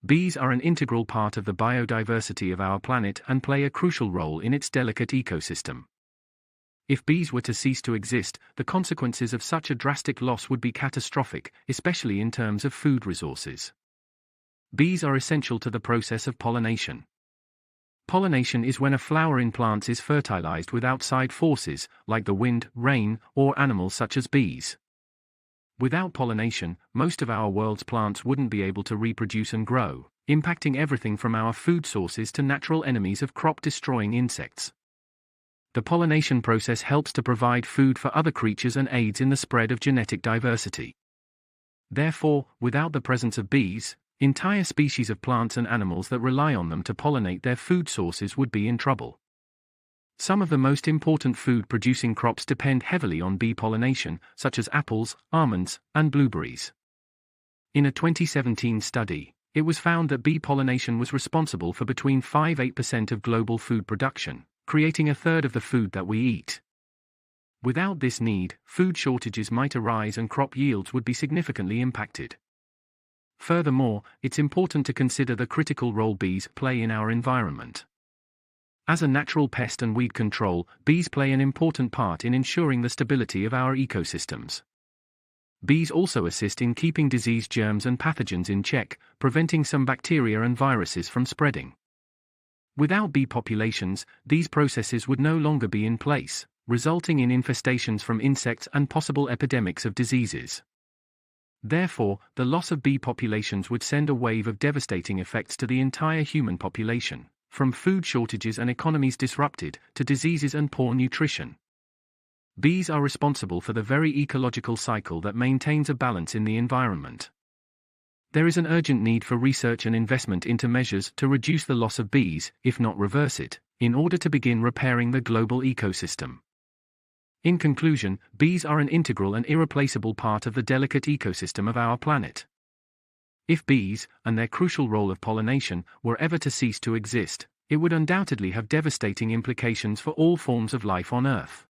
Bees are an integral part of the biodiversity of our planet and play a crucial role in its delicate ecosystem. If bees were to cease to exist, the consequences of such a drastic loss would be catastrophic, especially in terms of food resources. Bees are essential to the process of pollination. Pollination is when a flower in plants is fertilized with outside forces, like the wind, rain, or animals such as bees. Without pollination, most of our world's plants wouldn't be able to reproduce and grow, impacting everything from our food sources to natural enemies of crop-destroying insects. The pollination process helps to provide food for other creatures and aids in the spread of genetic diversity. Therefore, without the presence of bees, entire species of plants and animals that rely on them to pollinate their food sources would be in trouble. Some of the most important food-producing crops depend heavily on bee pollination, such as apples, almonds, and blueberries. In a 2017 study, it was found that bee pollination was responsible for between 5–8% of global food production, creating a third of the food that we eat. Without this need, food shortages might arise and crop yields would be significantly impacted. Furthermore, it's important to consider the critical role bees play in our environment. As a natural pest and weed control, bees play an important part in ensuring the stability of our ecosystems. Bees also assist in keeping disease germs and pathogens in check, preventing some bacteria and viruses from spreading. Without bee populations, these processes would no longer be in place, resulting in infestations from insects and possible epidemics of diseases. Therefore, the loss of bee populations would send a wave of devastating effects to the entire human population, from food shortages and economies disrupted, to diseases and poor nutrition. Bees are responsible for the very ecological cycle that maintains a balance in the environment. There is an urgent need for research and investment into measures to reduce the loss of bees, if not reverse it, in order to begin repairing the global ecosystem. In conclusion, bees are an integral and irreplaceable part of the delicate ecosystem of our planet. If bees, and their crucial role of pollination, were ever to cease to exist, it would undoubtedly have devastating implications for all forms of life on Earth.